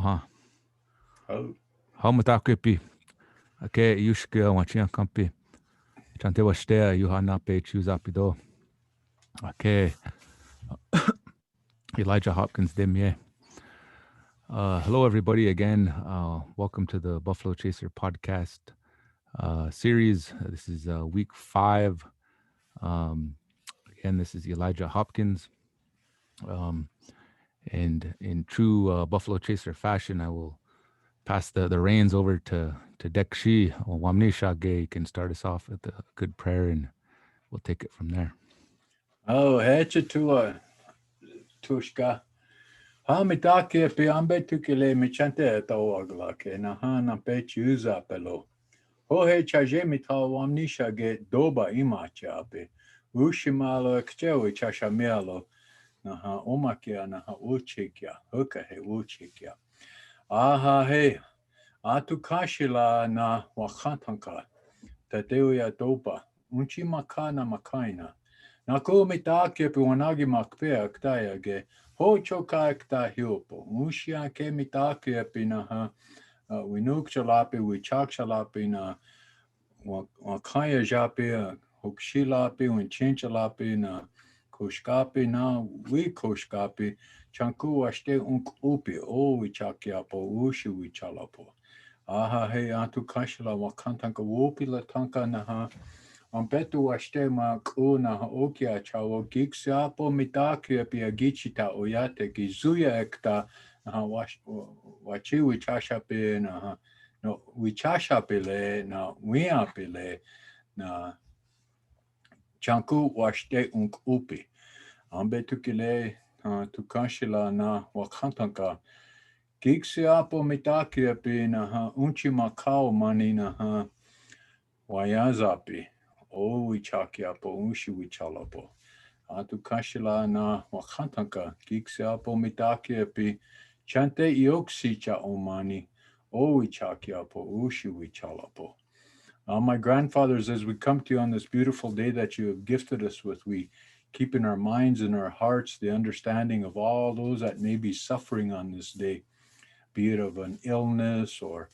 Aha. Oh. How matakipi. Okay, yushka wachia kampi. Chante washtea yuhana pe chuzapido. Okay. Elijah Hopkins demye. Hello, everybody. Again, welcome to the Buffalo Chaser podcast series. This is week 5. Again, this is Elijah Hopkins. And in true Buffalo Chaser fashion, I will pass the reins over to Dekshi Wamnisha Gay. Can start us off with a good prayer, and we'll take it from there. Oh, hecha tua tushka. Ha mitake pe ambe tukile michante tawagla ke na ha na pe chuza pelo. Ho he chaje mita wamnisha ge doba imacha pe. Ushimalo kchewi chashamialo. Na ha omakia na ha uchikia. Huka he uchikia. Aha he. Atu kashila na wakantanka. Tateuya doba. Unchi makana makaina. Naku mitake pe wanagi makpea ktaya ge. Ho choka kta hiopo. Ushia ke mitake pe na ha. Winuk chalapi, wichak chalapi na. Wakaya japi, hokshilapi, winchinchalapi na. Koshkapi na, we koshkapi. Chanku washte unk upi. O wichakiapo, ushi wichalapo. Aha he atu kashila wakantanka wopi la tanka na ha. Ampetu washte ma ku na ha okia chawo giksapo mitake pia gichita oyate gizuya ekta na ha wachi wichashape na ha no wichashapele na wiapele na chanku washte unk upi. Ambetu kile tukashila na wakantanka Gigsiapo mitake na ha unchi makao mani na ha wayazapi o wichakiapo unshi wichalapo atu kashila na wakantanka gigsiapo mitake chante ioksicha omani o wichakiapo ushi wichalapo. My grandfathers, as we come to you on this beautiful day that you have gifted us with, we keep in our minds and our hearts the understanding of all those that may be suffering on this day, be it of an illness or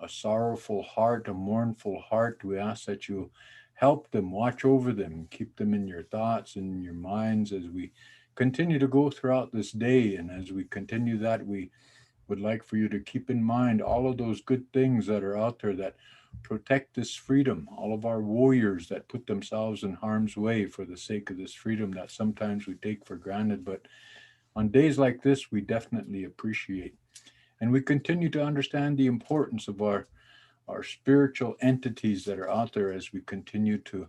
a sorrowful heart, a mournful heart. We ask that you help them, watch over them, keep them in your thoughts and in your minds as we continue to go throughout this day. And as we continue that, we would like for you to keep in mind all of those good things that are out there that protect this freedom, all of our warriors that put themselves in harm's way for the sake of this freedom that sometimes we take for granted. But on days like this, we definitely appreciate. And we continue to understand the importance of our spiritual entities that are out there as we continue to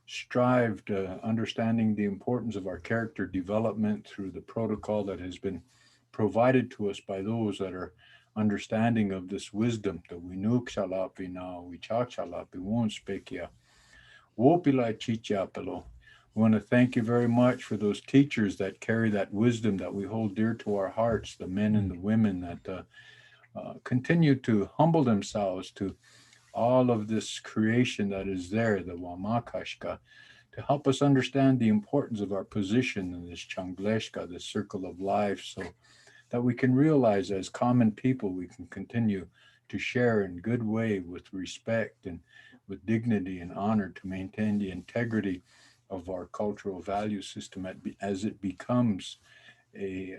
strive to understanding the importance of our character development through the protocol that has been provided to us by those that are understanding of this wisdom that we know ksalapi na we chachalapi won't spekia wopila chichapelo. We want to thank you very much for those teachers that carry that wisdom that we hold dear to our hearts, the men and the women that continue to humble themselves to all of this creation that is there, the Wamakashka, to help us understand the importance of our position in this Changleshka, this circle of life, so that we can realize as common people we can continue to share in good way with respect and with dignity and honor to maintain the integrity of our cultural value system as it becomes a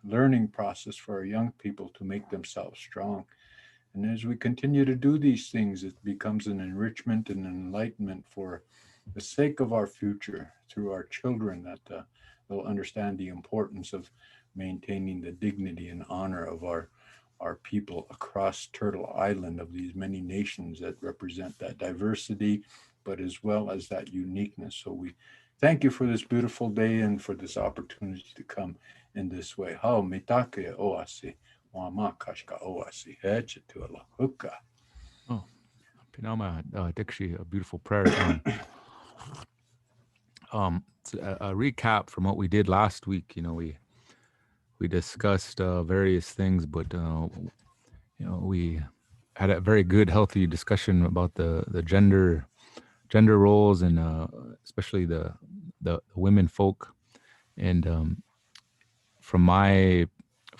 learning process for our young people to make themselves strong. And as we continue to do these things, it becomes an enrichment and an enlightenment for the sake of our future through our children that they'll understand the importance of maintaining the dignity and honor of our people across Turtle Island, of these many nations that represent that diversity, but as well as that uniqueness. So we thank you for this beautiful day and for this opportunity to come in this way. How mitake oasi, wama kashka oasi, hechetuala hukka. Oh, Pinama Dikshi, a beautiful prayer. So a recap from what we did last week. We discussed various things, but we had a very good, healthy discussion about the gender roles and especially the women folk. And from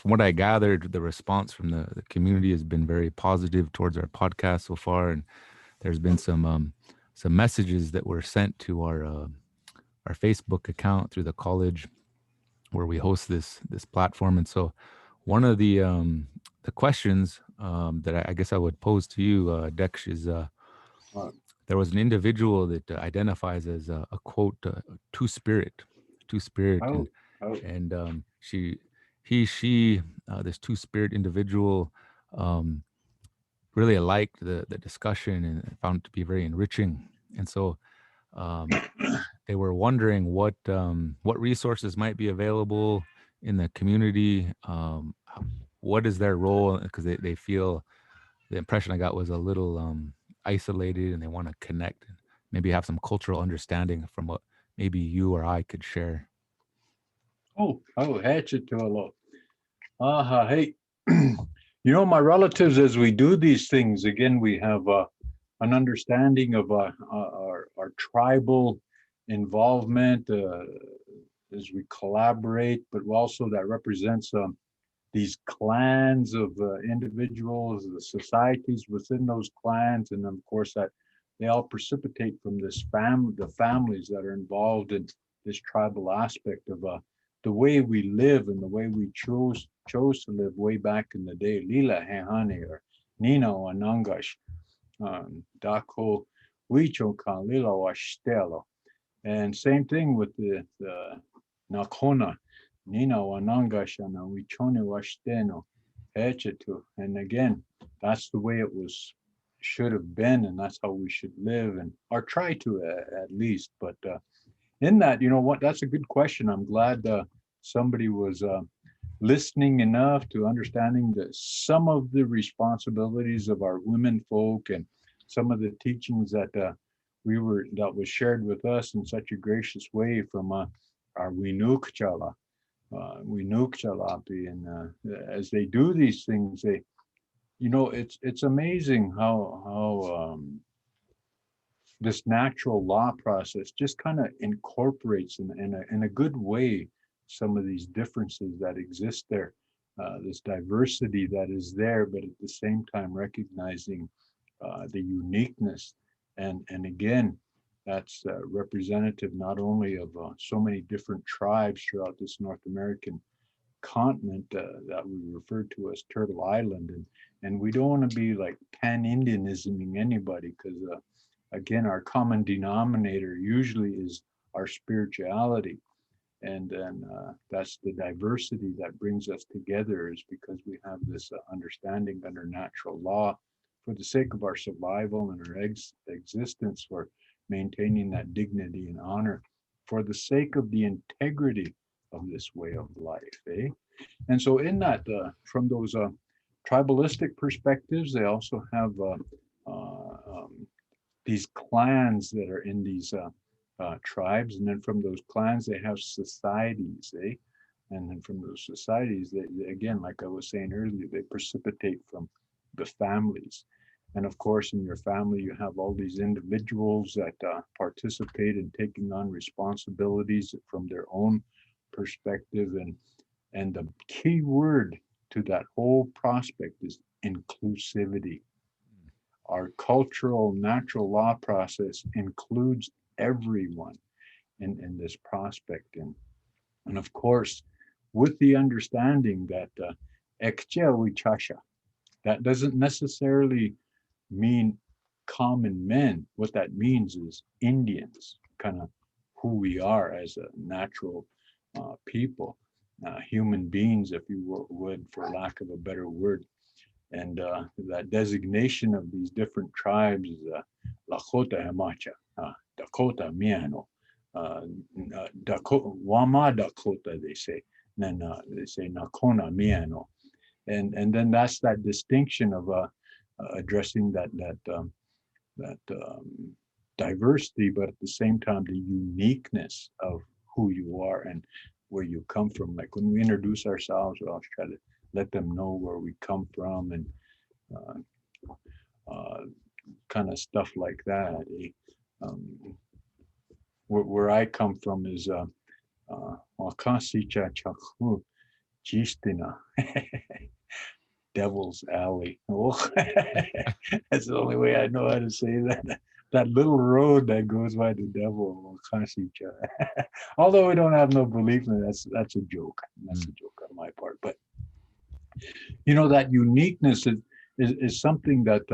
from what I gathered, the response from the community has been very positive towards our podcast so far, and there's been some messages that were sent to our Facebook account through the college where we host this platform. And so, one of the questions that I guess I would pose to you, Dex, is Uh, there was an individual that identifies as a quote two spirit, oh, oh, and she this two spirit individual um, really liked the discussion and found it to be very enriching. And so um, they were wondering what resources might be available in the community. What is their role? Because they feel the impression I got was a little isolated, and they want to connect and maybe have some cultural understanding from what maybe you or I could share. Hechitualo. Hey. My relatives, as we do these things, again, we have an understanding of our tribal involvement as we collaborate, but also that represents these clans of individuals, the societies within those clans, and of course that they all precipitate from the families that are involved in this tribal aspect of the way we live and the way we chose to live way back in the day. Lila Hehane or Nino Anangash, Dako Wicho Kan Lila Washtelo. And same thing with the Nakona, Nina Wanangashana, Wichone Washteno, Hechetu. And again, that's the way it should have been, and that's how we should live, and or try to at least. But in that, that's a good question. I'm glad somebody was listening enough to understanding that some of the responsibilities of our women folk and some of the teachings that was shared with us in such a gracious way from our Winuk Chalapi, and as they do these things, it's amazing how this natural law process just kind of incorporates in a good way some of these differences that exist there, this diversity that is there, but at the same time recognizing the uniqueness. And again, that's representative not only of so many different tribes throughout this North American continent that we refer to as Turtle Island, and we don't want to be like pan-Indianisming anybody, because again, our common denominator usually is our spirituality, and then that's the diversity that brings us together, is because we have this understanding under natural law for the sake of our survival and our existence, for maintaining that dignity and honor, for the sake of the integrity of this way of life, eh? And so in that, from those tribalistic perspectives, they also have these clans that are in these tribes, and then from those clans they have societies, eh? And then from those societies, they again, like I was saying earlier, they precipitate from the families. And of course, in your family, you have all these individuals that participate in taking on responsibilities from their own perspective, and the key word to that whole prospect is inclusivity. Our cultural natural law process includes everyone in this prospect. And of course, with the understanding that that doesn't necessarily mean common men. What that means is Indians, kind of who we are as a natural people, human beings, if you would, for lack of a better word. And that designation of these different tribes is Lakota Hamacha, Dakota Miano, Dakota, Wama Dakota, they say. And then they say Nakona Miano. And then that's that distinction of addressing that diversity, but at the same time, the uniqueness of who you are and where you come from. Like when we introduce ourselves, we always try to let them know where we come from, and uh, uh, kind of stuff like that. Um, where I come from is Chistina, Devil's Alley. Oh, that's the only way I know how to say that. That little road that goes by the devil. Although we don't have no belief in it, that's a joke. That's a Mm. joke on my part. But that uniqueness is something that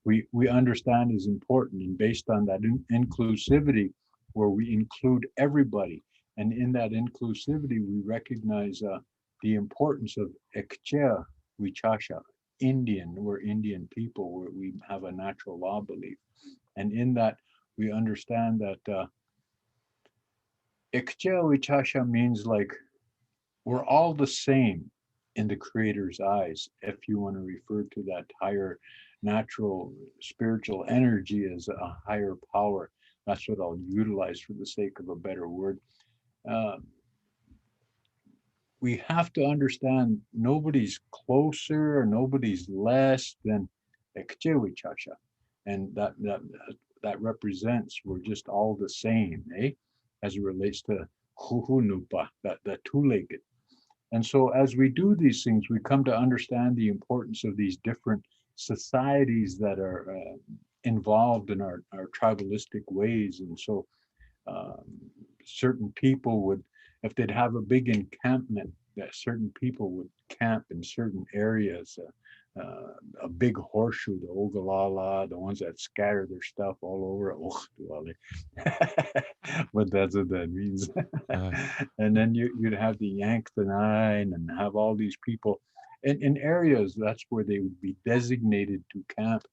we understand is important, and based on that inclusivity, where we include everybody, and in that inclusivity, we recognize the importance of ekchea wichasha, Indian. We're Indian people. We have a natural law belief, and in that we understand that ekchea wichasha means like we're all the same in the creator's eyes, if you want to refer to that higher natural spiritual energy as a higher power. That's what I'll utilize for the sake of a better word. uh, we have to understand nobody's closer or nobody's less than Ekchewi Chacha, and that represents we're just all the same, as it relates to Huhunupa, that two-legged. And so, as we do these things, we come to understand the importance of these different societies that are involved in our tribalistic ways. And so, um, certain people would, if they'd have a big encampment, that certain people would camp in certain areas. A big horseshoe, the Ogallala, the ones that scatter their stuff all over. But that's what that means. Uh, And then you'd have the Yanktonine and have all these people in areas that's where they would be designated to camp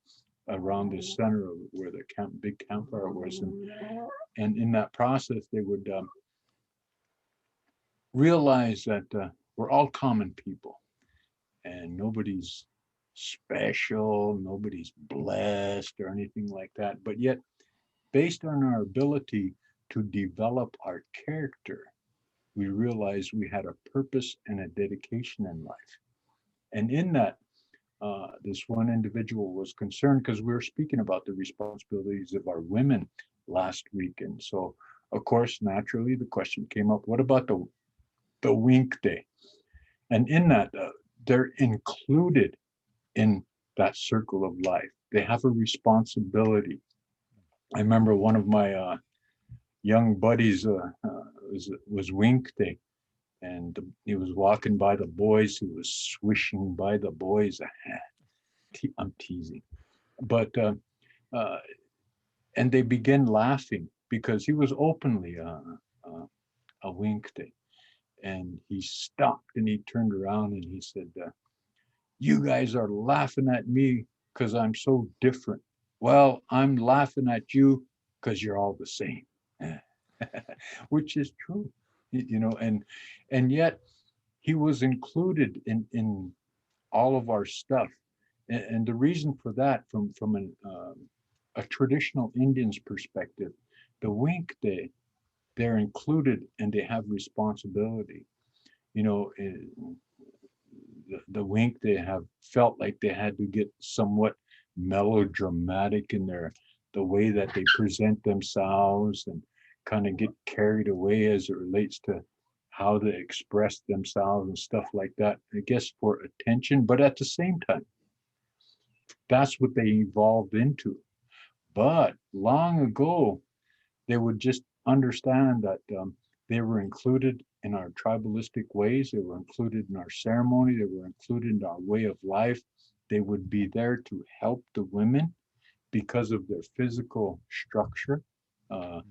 around the center of where the big campfire was. And in that process, they would realize that we're all common people and nobody's special, nobody's blessed or anything like that. But yet, based on our ability to develop our character, we realized we had a purpose and a dedication in life. And in that, this one individual was concerned because we were speaking about the responsibilities of our women last week. And so, of course, naturally, the question came up, what about the wink day? And in that, they're included in that circle of life. They have a responsibility. I remember one of my young buddies was wink day, and he was walking by the boys. He was swishing by the boys. I'm teasing, but uh, and they began laughing because he was openly a wink day, and he stopped and he turned around and he said, "You guys are laughing at me because I'm so different. Well, I'm laughing at you because you're all the same," which is true, and yet he was included in all of our stuff. And the reason for that, from a traditional Indian's perspective, the wink they're included and they have responsibility. You know, the wink they have felt like they had to get somewhat melodramatic in the way that they present themselves and kind of get carried away as it relates to how they express themselves and stuff like that, I guess for attention. But at the same time, that's what they evolved into. But long ago, they would just understand that they were included in our tribalistic ways, they were included in our ceremony, they were included in our way of life. They would be there to help the women because of their physical structure. Uh,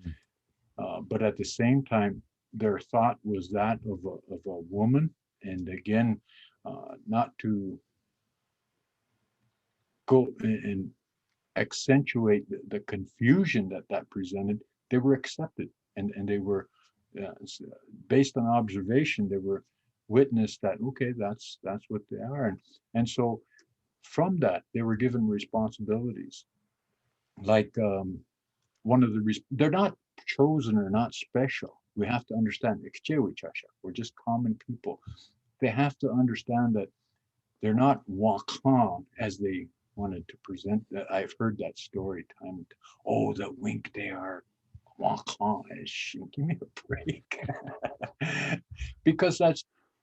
mm, but at the same time, their thought was that of a woman. And again, not to go and accentuate the confusion that presented, they were accepted, and they were uh, based on observation. They were witnessed that okay, that's what they are, and so from that they were given responsibilities. Like one of they're not chosen or not special. We have to understand. We're just common people. They have to understand that they're not Wakan as they wanted to present that. I've heard that story time. Oh, the wink they are Wakan. Give me a break. Because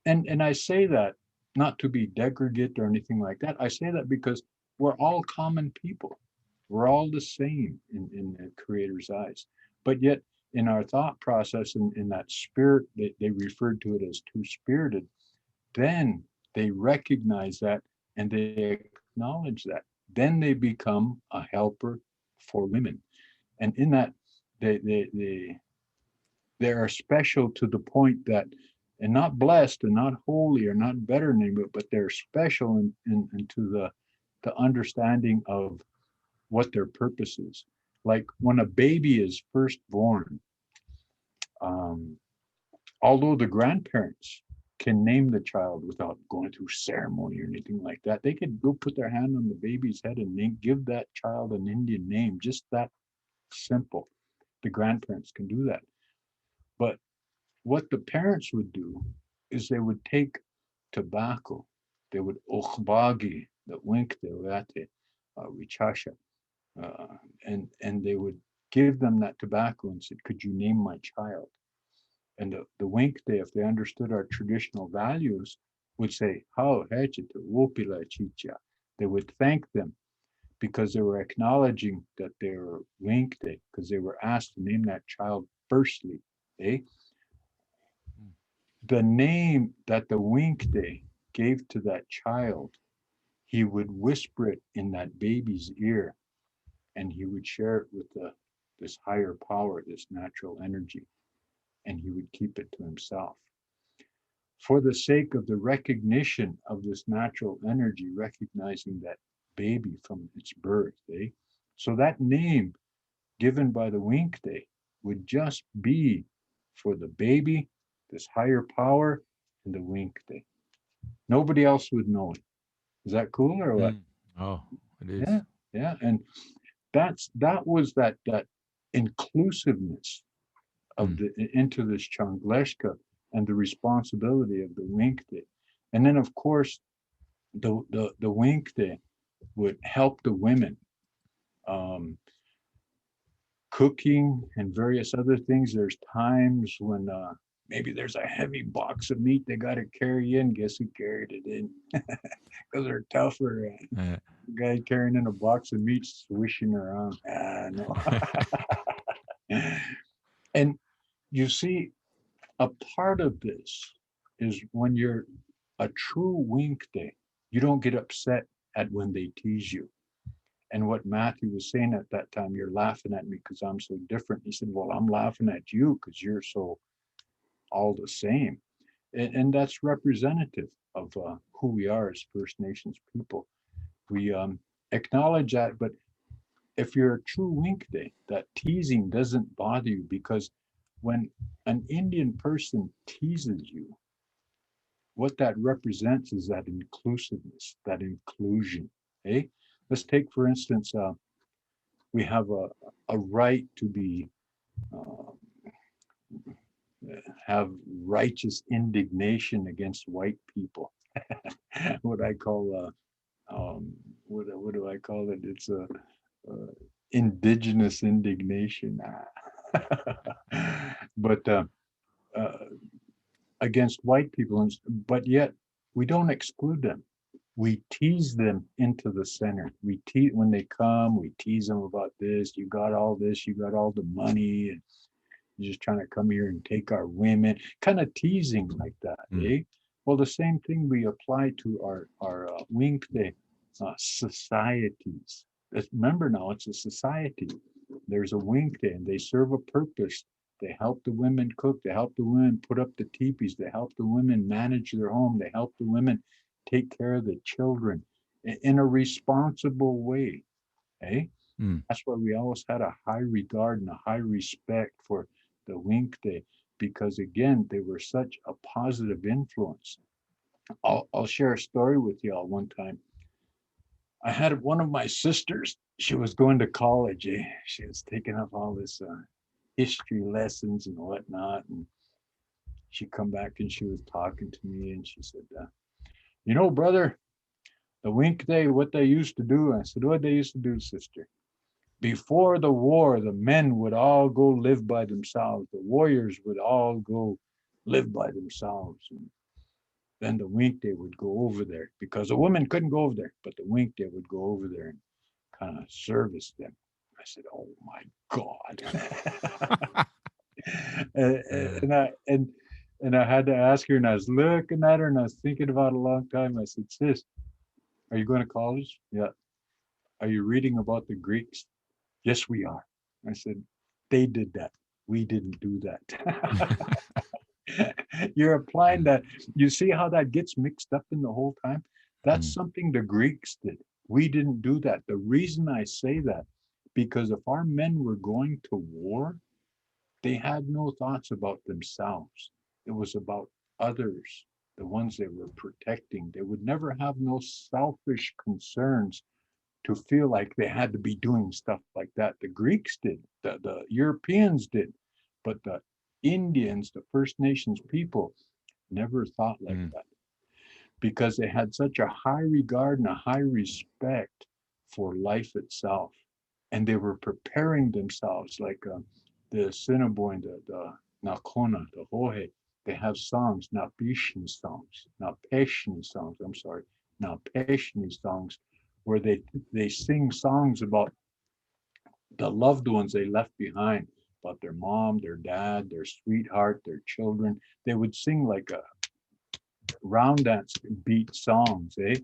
And I say that not to be degraded or anything like that. I say that because we're all common people. We're all the same in the Creator's eyes. But yet, in our thought process, in that spirit, they referred to it as two spirited, then they recognize that and they acknowledge that. Then they become a helper for women. And in that, they they are special to the point that, and not blessed and not holy or not better than anybody, but they're special into the understanding of what their purpose is. Like when a baby is first born, um, although the grandparents can name the child without going through ceremony or anything like that, they could go put their hand on the baby's head and give that child an Indian name, just that simple. The grandparents can do that. But what the parents would do is they would take tobacco. They would ochbagi, the wink, the rate, wichasha, and they would give them that tobacco and said, "Could you name my child?" And the wink, they, if they understood our traditional values, would say, "How hechita wopila chicha." They would thank them because they were acknowledging that they were winkte because they were asked to name that child firstly. Eh? Mm. The name that the Winkte gave to that child, he would whisper it in that baby's ear and he would share it with this higher power, this natural energy, and he would keep it to himself. For the sake of the recognition of this natural energy, recognizing that baby from its birth, eh? So that name given by the Winkte would just be for the baby, this higher power, and the Winkte. Nobody else would know it. Is that cool or what? Mm. Oh, it is. Yeah, yeah. And that was that inclusiveness of Mm. the into this Changleshka and the responsibility of the Winkte. And then of course the Winkte would help the women. Um, Cooking and various other things. There's times when maybe there's a heavy box of meat they got to carry in. Guess who carried it in? Because they're tougher. Uh, Guy carrying in a box of meat, swishing around. No. And you see, a part of this is when you're a true wink day, you don't get upset at when they tease you. And what Matthew was saying at that time, you're laughing at me because I'm so different. He said, well, I'm laughing at you because you're so all the same. And that's representative of who we are as First Nations people. We acknowledge that, but if you're a true wink day, that teasing doesn't bother you because when an Indian person teases you, what that represents is that inclusiveness, that inclusion. Hey, let's take for instance, we have a right to be uh, have righteous indignation against white people. What I call what do I call it? It's a indigenous indignation. But uh, against white people, but yet we don't exclude them. We tease them into the center. We tease when they come. We tease them about this. You got all this. You got all the money, and you're just trying to come here and take our women. Kind of teasing like that, mm. eh? Well, the same thing we apply to our Winkte societies. Remember now, it's a society. There's a Winkte, and they serve a purpose. They help the women cook. They help the women put up the teepees. They help the women manage their home. They help the women take care of the children in a responsible way. Eh? Mm. That's why we always had a high regard and a high respect for the Winkte because again, they were such a positive influence. I'll share a story with y'all one time. I had one of my sisters. She was going to college. She was taking up all this history lessons and whatnot. And she come back and she was talking to me and she said, "You know, brother, the Wink Day, what they used to do." I said, "What they used to do, sister?" Before the war, the men would all go live by themselves. The warriors would all go live by themselves. then the Winkta would go over there because the woman couldn't go over there, but the Winkta would go over there and kind of service them. I said, "Oh my God!" and, Uh, and I and and I had to ask her, and I was looking at her, and I was thinking about it a long time. I said, "Sis, are you going to college? Yeah. Are you reading about the Greeks? Yes, we are." I said, "They did that. We didn't do that." You're applying that. You see how that gets mixed up in the whole time? That's mm, something the Greeks did. We didn't do that. The reason I say that, because if our men were going to war, they had no thoughts about themselves. It was about others, the ones they were protecting. They would never have no selfish concerns to feel like they had to be doing stuff like that. The Greeks did, the Europeans did, but the Indians, the First Nations people, never thought like mm, that because they had such a high regard and a high respect for life itself. And they were preparing themselves like the Assiniboine, the Nakona, the Hohe. They have songs, not Bishni songs, not Peshni songs, I'm sorry, not Peshni songs, where they sing songs about the loved ones they left behind, about their mom, their dad, their sweetheart, their children. They would sing like a round dance beat songs, eh?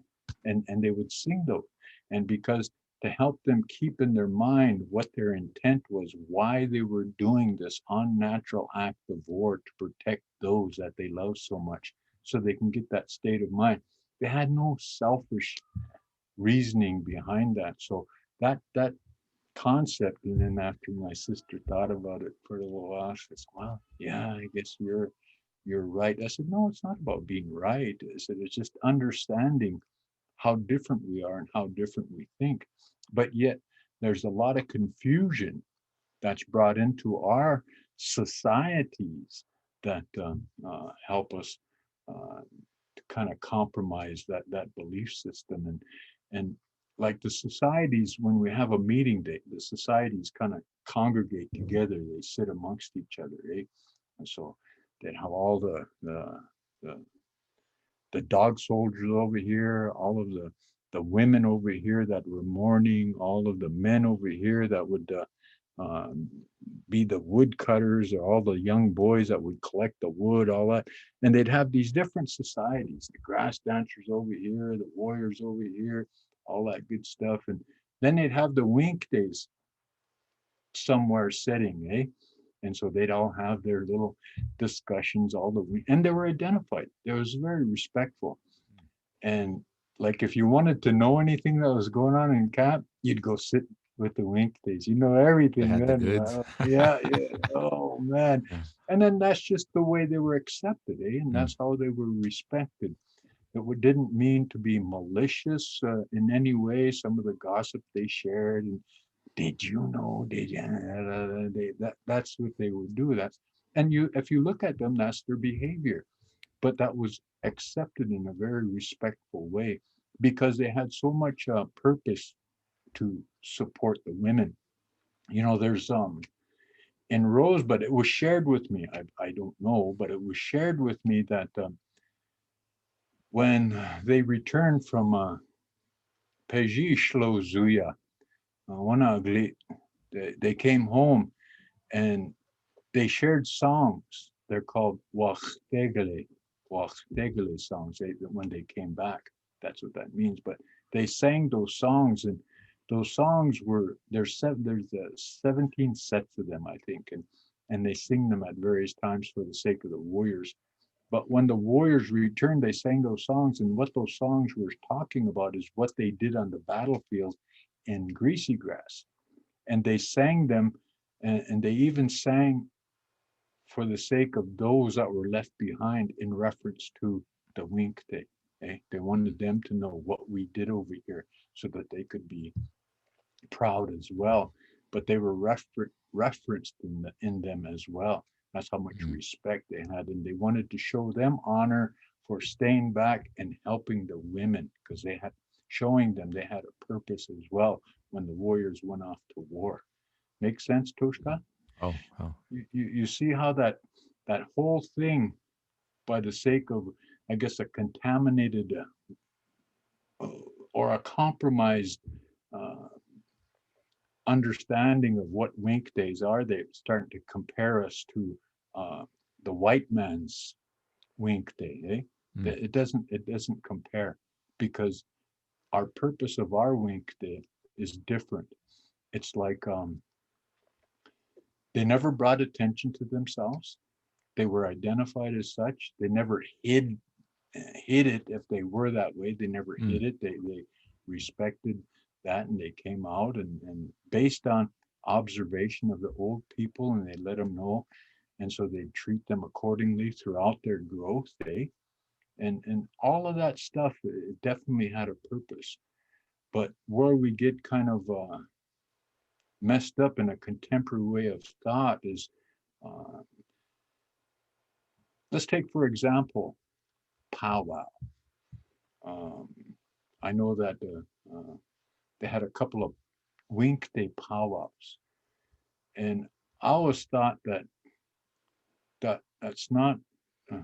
And they would sing those. And because to help them keep in their mind what their intent was, why they were doing this unnatural act of war to protect those that they love so much, so they can get that state of mind. They had no selfish reasoning behind that. So that concept, and then after my sister thought about it for a little while, she says, "Well, yeah, I guess you're right." I said, "No, it's not about being right." I said, "It's just understanding how different we are and how different we think. But yet there's a lot of confusion that's brought into our societies that help us uh, to kind of compromise that belief system. And like the societies, when we have a meeting day, the societies kind of congregate together. They sit amongst each other, eh? And so they have all the the dog soldiers over here, all of the women over here that were mourning, all of the men over here that would um, be the woodcutters, or all the young boys that would collect the wood, all that. And they'd have these different societies, the grass dancers over here, the warriors over here, all that good stuff. And then they'd have the wink days somewhere sitting, eh? And so they'd all have their little discussions, all the week, and they were identified. They was very respectful. And like if you wanted to know anything that was going on in camp, you'd go sit with the wink days. You know they everything had the then. goods. Yeah, yeah. Oh man. Yeah. And then that's just the way they were accepted, eh? And Mm, that's how they were respected. Didn't mean to be malicious in any way. Some of the gossip they shared, and did you know? Did you? That's what they would do. That's and you. If you look at them, that's their behavior. But that was accepted in a very respectful way because they had so much purpose to support the women. You know, there's in Rosebud, it was shared with me. I don't know, but it was shared with me that when they returned from Pejishlo Zuya, Wanagli, they came home and they shared songs. They're called Wachtegele songs. When they came back, that's what that means. But they sang those songs, and those songs were there's 17 sets of them, I think, and they sing them at various times for the sake of the warriors. But when the warriors returned, they sang those songs, and what those songs were talking about is what they did on the battlefield in Greasy Grass, and they sang them, and they even sang for the sake of those that were left behind in reference to the wink day. Eh? They wanted them to know what we did over here so that they could be proud as well. But they were referenced in them as well. That's how much mm, respect they had. And they wanted to show them honor for staying back and helping the women because they had showing them they had a purpose as well when the warriors went off to war. Make sense, Tushka? oh, oh. You see how that whole thing, by the sake of I guess, a contaminated or a compromised uh, understanding of what wink days are. They're starting to compare us to uh, the white man's wink day. Mm, It doesn't compare because our purpose of our wink day is different. It's like they never brought attention to themselves. They were identified as such. They never hid it if they were that way. They never mm, hid it. They respected that and they came out and based on observation of the old people and they let them know. And so they treat them accordingly throughout their growth, eh? And all of that stuff it definitely had a purpose. But where we get kind of messed up in a contemporary way of thought is uh, let's take for example powwow. Um, I know that they had a couple of wink day powwows, and I always thought that that's not uh,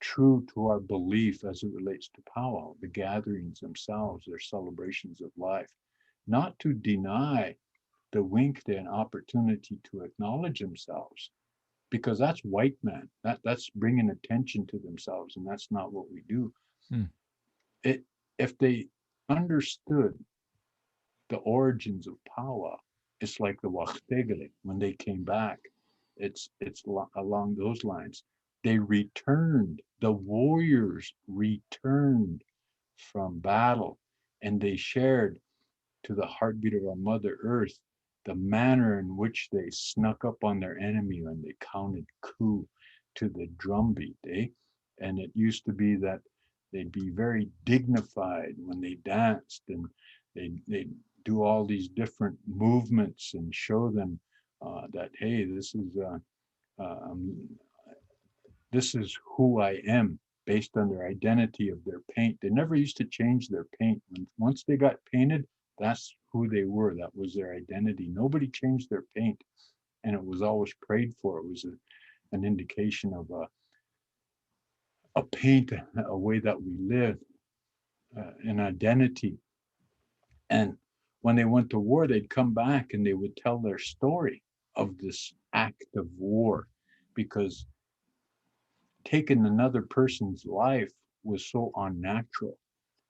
true to our belief as it relates to powwow, the gatherings themselves, their celebrations of life, not to deny the wink day an opportunity to acknowledge themselves, because that's white man. That's bringing attention to themselves, and that's not what we do. mm, It if they understood the origins of powwow. It's like the Wachtegele when they came back. It's along those lines. They returned. The warriors returned from battle, and they shared to the heartbeat of our Mother Earth the manner in which they snuck up on their enemy when they counted coup to the drumbeat, eh? And it used to be that they'd be very dignified when they danced, and they'd do all these different movements and show them that hey, um, this is who I am based on their identity of their paint. They never used to change their paint. Once they got painted, that's who they were. That was their identity. Nobody changed their paint, and it was always prayed for. It was an indication of a paint, a way that we live, an identity. And when they went to war, they'd come back and they would tell their story of this act of war because taking another person's life was so unnatural.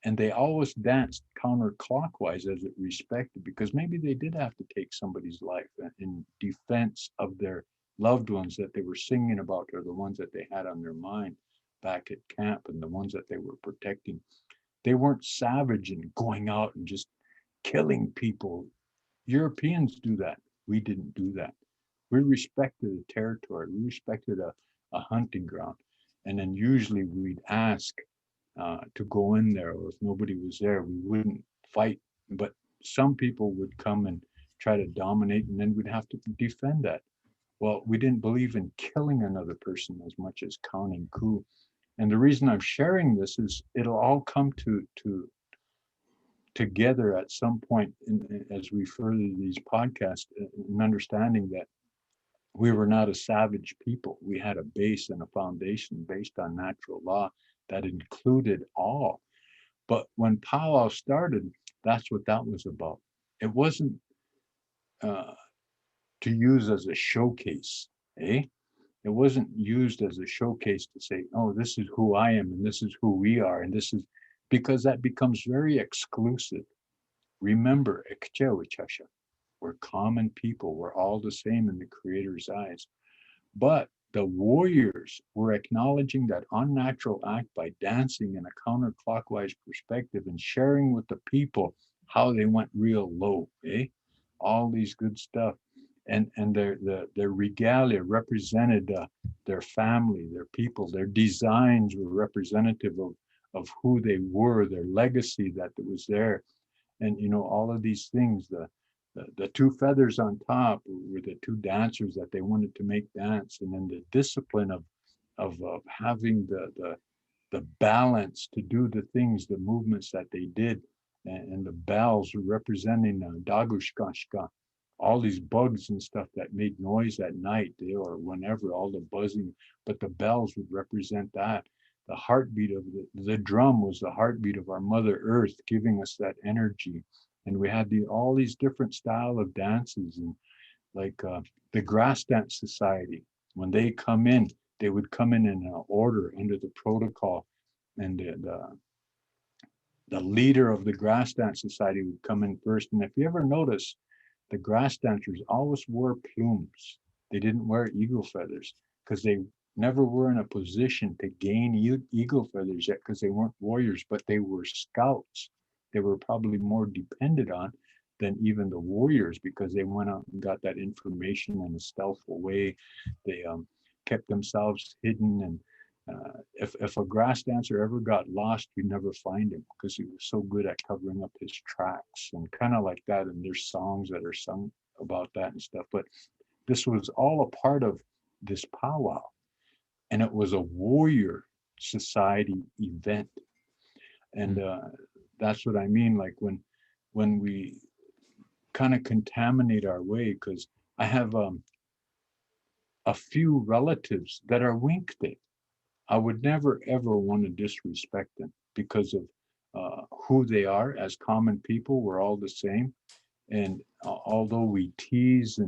And they always danced counterclockwise as it respected because maybe they did have to take somebody's life in defense of their loved ones that they were singing about or the ones that they had on their mind back at camp and the ones that they were protecting. They weren't savage and going out and just killing people. Europeans do that. We didn't do that. We respected a territory. We respected a hunting ground. And then usually we'd ask to go in there, or if nobody was there, we wouldn't fight. But some people would come and try to dominate, and then we'd have to defend that. Well, we didn't believe in killing another person as much as counting coup. And the reason I'm sharing this is it'll all come to together at some point as we further these podcasts, an understanding that we were not a savage people. We had a base and a foundation based on natural law that included all. But when powwow started, that's what that was about. It wasn't uh, to use as a showcase, eh? It wasn't used as a showcase to say, oh, this is who I am and this is who we are. And this is because that becomes very exclusive. Remember, we're common people. We're all the same in the Creator's eyes. But the warriors were acknowledging that unnatural act by dancing in a counterclockwise perspective and sharing with the people how they went real low, eh? All these good stuff. And their regalia represented their family, their people, their designs were representative of who they were, their legacy that was there, and all of these things, the two feathers on top were the two dancers that they wanted to make dance, and then the discipline of having the balance to do the things, the movements that they did, and the bells representing dagushkashka, all these bugs and stuff that made noise at night, or whenever, all the buzzing, but the bells would represent that. the heartbeat of the drum was the heartbeat of our Mother Earth, giving us that energy. And we had all these different style of dances, and like the Grass Dance Society. When they come in, they would come in order under the protocol, and the leader of the Grass Dance Society would come in first. And if you ever notice, the grass dancers always wore plumes. They didn't wear eagle feathers because they never were in a position to gain eagle feathers yet, because they weren't warriors, but they were scouts. They were probably more depended on than even the warriors, because they went out and got that information in a stealthful way. They kept themselves hidden, and if a grass dancer ever got lost, you'd never find him because he was so good at covering up his tracks, and kind of like that. And there's songs that are sung about that and stuff. But this was all a part of this powwow, and it was a warrior society event. And Mm. that's what I mean. Like when we kind of contaminate our way, because I have a few relatives that are Winkta. I would never ever want to disrespect them because of who they are. As common people, we're all the same. And although we tease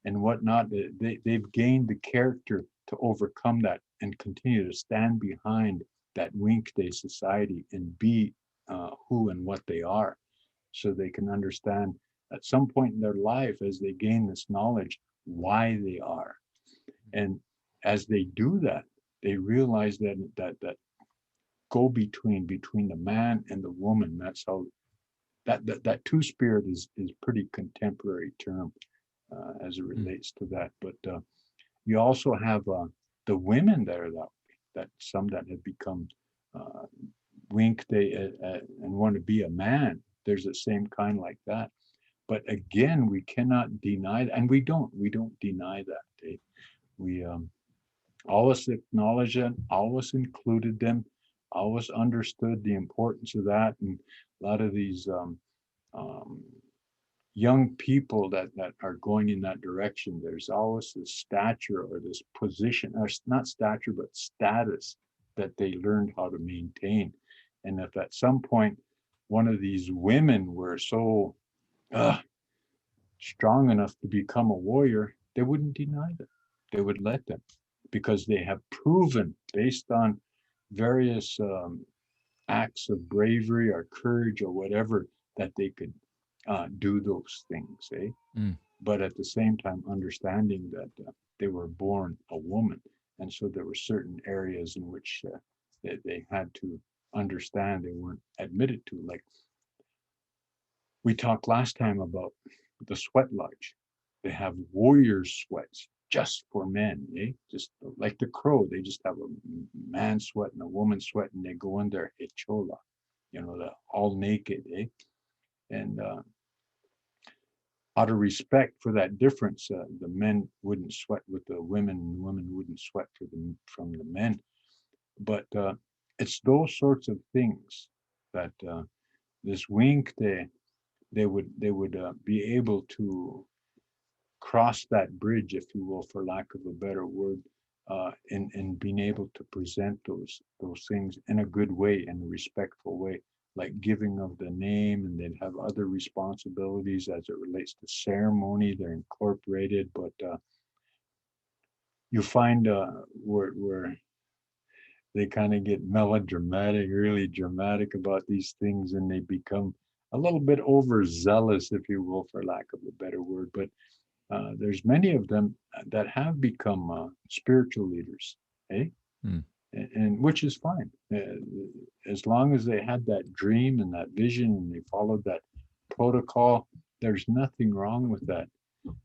and whatnot, they've gained the character to overcome that and continue to stand behind that Winkta society and be who and what they are, so they can understand at some point in their life, as they gain this knowledge, why they are. And as they do that, they realize that go between the man and the woman. That's how that two spirit is pretty contemporary term as it Mm. relates to that. But you also have the women that are that some that have become uh, wink they and want to be a man. There's the same kind like that. But again, we cannot deny that, and we don't deny that. We always acknowledged them, always included them, always understood the importance of that. And a lot of these um, young people that are going in that direction, there's always this stature or this position, or not stature, but status that they learned how to maintain. And if at some point one of these women were so uh, strong enough to become a warrior, they wouldn't deny them. They would let them, because they have proven, based on various acts of bravery or courage or whatever, that they could do those things. Mm. But at the same time, understanding that they were born a woman. And so there were certain areas in which they had to understand they weren't admitted to. Like we talked last time about the sweat lodge. They have warriors' sweats just for men, Just like the crow, they just have a man sweat and a woman sweat, and they go in there hechola, the all naked, And out of respect for that difference, the men wouldn't sweat with the women, and the women wouldn't sweat from the men. But it's those sorts of things that this wink they would be able to cross that bridge, if you will, for lack of a better word, in being able to present those things in a good way, in a respectful way, like giving of the name, and they'd have other responsibilities as it relates to ceremony. They're incorporated, but you find where they kind of get melodramatic, really dramatic about these things, and they become a little bit overzealous, if you will, for lack of a better word. But there's many of them that have become spiritual leaders, eh? Mm. And which is fine, as long as they had that dream and that vision and they followed that protocol. There's nothing wrong with that.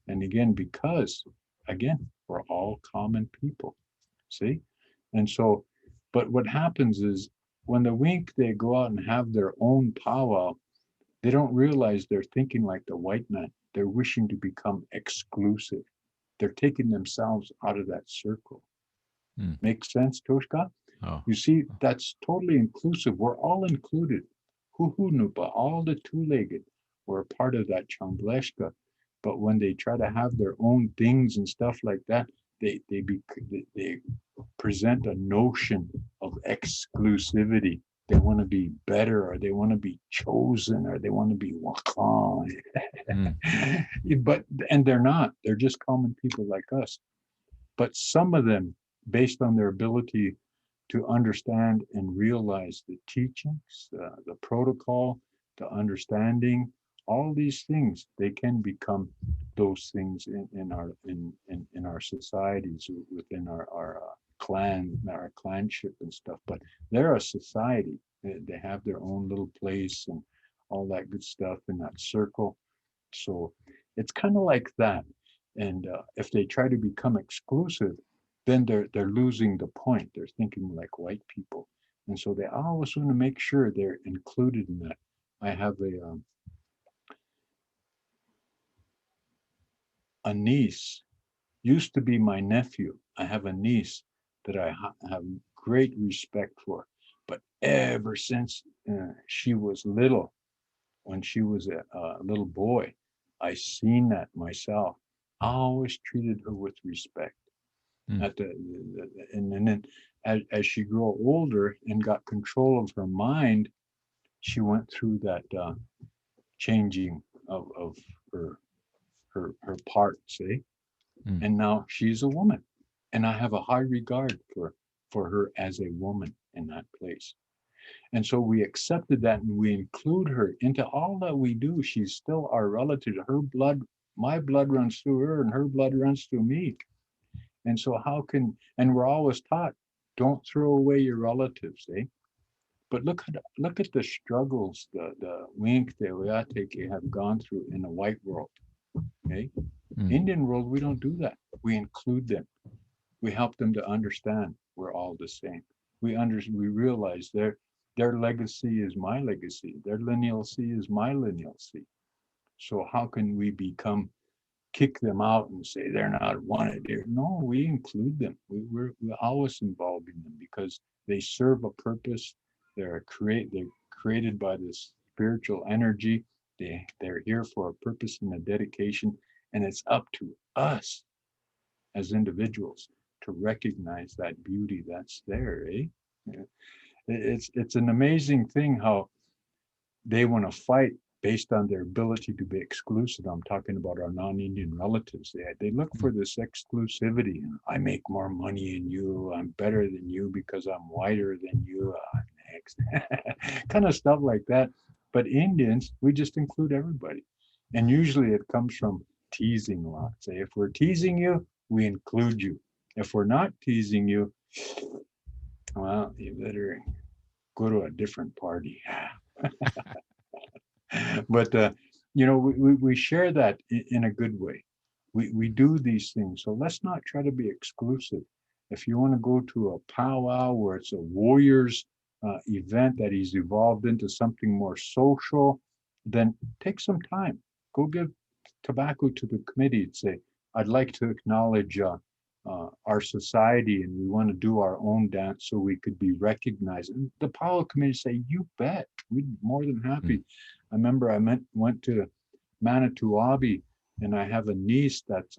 And again, because again, we're all common people, see? And so, but what happens is when the wink they go out and have their own powwow, they don't realize they're thinking like the white man. They're wishing to become exclusive. They're taking themselves out of that circle. Mm. Makes sense, Toshka? Oh. You see, that's totally inclusive. We're all included. Huhunupa, all the two-legged were a part of that Changleshka. But when they try to have their own things and stuff like that, they present a notion of exclusivity. They want to be better, or they want to be chosen, or they want to be wakhan. Mm. But and they're not. They're just common people like us. But some of them, based on their ability to understand and realize the teachings, the protocol, the understanding, all these things, they can become those things in our societies, within our clan, our clanship and stuff. But they're a society. They have their own little place and all that good stuff in that circle. So it's kind of like that. And if they try to become exclusive, then they're losing the point. They're thinking like white people, and so they always want to make sure they're included in that. I have a niece, used to be my nephew. I have a niece that I have great respect for, but ever since she was little, when she was a little boy, I seen that myself. I always treated her with respect. Mm. At and then as she grew older and got control of her mind, she went through that changing of her her parts, eh? Mm. And now she's a woman, and I have a high regard for her as a woman in that place. And so we accepted that, and we include her into all that we do. She's still our relative. Her blood, my blood runs through her, and her blood runs through me. And so how can, and we're always taught, don't throw away your relatives, eh? But look at the struggles the Winkta have gone through in the white world, okay? Mm. Indian world, we don't do that. We include them. We help them to understand we're all the same. We realize their legacy is my legacy. Their linealcy is my linealcy. So how can we become kick them out and say they're not wanted here? No, we include them. We're always involving them because they serve a purpose. They're created by this spiritual energy. They're here for a purpose and a dedication, and it's up to us as individuals to recognize that beauty that's there, eh? Yeah. It's an amazing thing how they want to fight based on their ability to be exclusive. I'm talking about our non-Indian relatives. They look Mm. for this exclusivity. I make more money than you. I'm better than you because I'm whiter than you. Next, kind of stuff like that. But Indians, we just include everybody, and usually it comes from teasing a lot. Say, if we're teasing you, we include you. If we're not teasing you, well, you better go to a different party. But we share that in a good way. We do these things, so let's not try to be exclusive. If you want to go to a powwow where it's a warriors event that he's evolved into something more social, then take some time. Go give tobacco to the committee and say, I'd like to acknowledge our society, and we want to do our own dance so we could be recognized. And the powwow committee say, you bet, we'd be more than Mm. happy. I remember went to Manitowoc, and I have a niece that's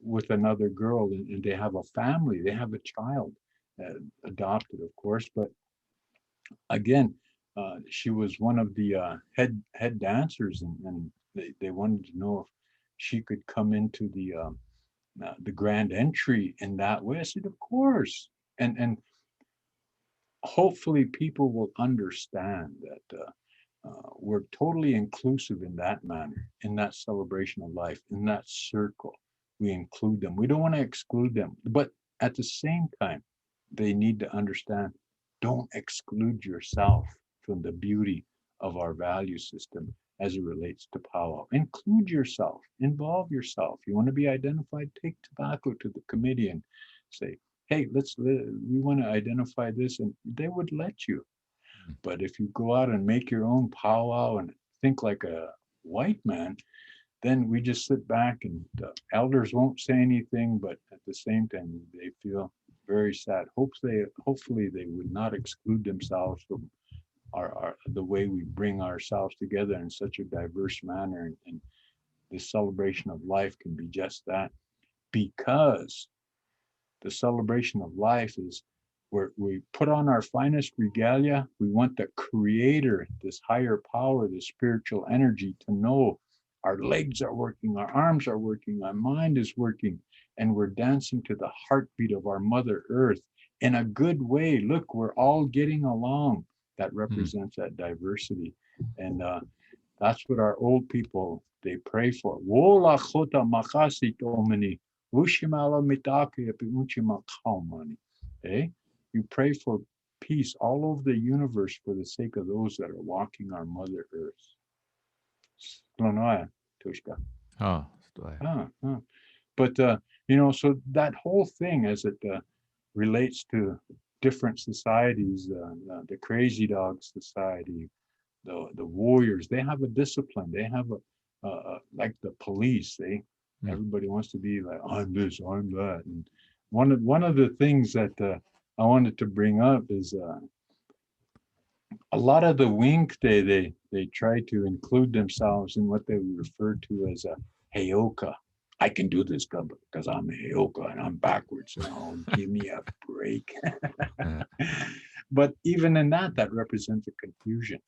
with another girl, and they have a family. They have a child, adopted, of course. But again, she was one of the head dancers, and they wanted to know if she could come into the grand entry in that way. I said, of course. And hopefully people will understand that we're totally inclusive in that manner, in that celebration of life, in that circle. We include them. We don't want to exclude them. But at the same time, they need to understand, don't exclude yourself from the beauty of our value system as it relates to powwow. Include yourself, involve yourself. You want to be identified, take tobacco to the committee and say, hey, we want to identify this, and they would let you. Mm. But if you go out and make your own powwow and think like a white man, then we just sit back, and the elders won't say anything, but at the same time, they feel very sad. Hopefully they would not exclude themselves from the way we bring ourselves together in such a diverse manner. And this celebration of life can be just that. because the celebration of life is where we put on our finest regalia. We want the creator, this higher power, the spiritual energy to know our legs are working, our arms are working, our mind is working, and we're dancing to the heartbeat of our Mother Earth in a good way. Look, we're all getting along. That mm, represents that diversity. And that's what our old people they pray for. Wola chota makasi tomani, wushimala mitake epi unchima kaumani. Okay? You pray for peace all over the universe for the sake of those that are walking our Mother Earth. Slonoya, Tushka. oh, story. Ah. But so that whole thing as it relates to different societies, the Crazy Dog Society, the warriors, they have a discipline. They have like the police. Mm, Everybody wants to be like I'm this, I'm that. And one of the things that I wanted to bring up is a lot of the Winkta they try to include themselves in what they refer to as a heyoka. I can do this because I'm a heyoka and I'm backwards. Give me a break. uh, But even in that, that represents a confusion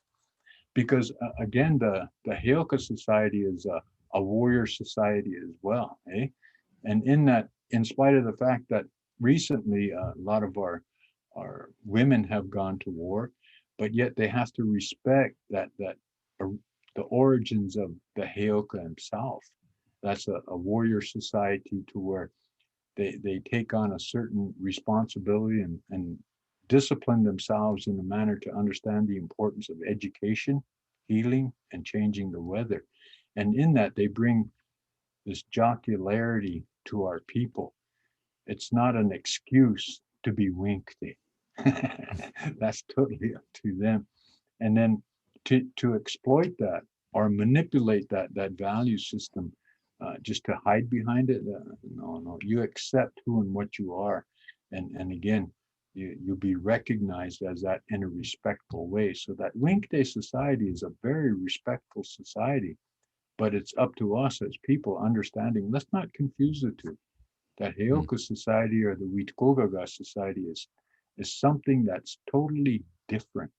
because again, the Heyoka society is a warrior society as well, eh? And in that, in spite of the fact that recently a lot of our women have gone to war, but yet they have to respect that uh, the origins of the Heyoka himself. That's a warrior society to where they take on a certain responsibility and discipline themselves in a manner to understand the importance of education, healing, and changing the weather. And in that, they bring this jocularity to our people. It's not an excuse to be winked. That's totally up to them. And then to exploit that or manipulate that value system just to hide behind it, no, you accept who and what you are, and again, you'll be recognized as that in a respectful way. So that Winkta society is a very respectful society, but it's up to us as people understanding. Let's not confuse the two. That mm, Heyoka society or the Witkogaga society is something that's totally different,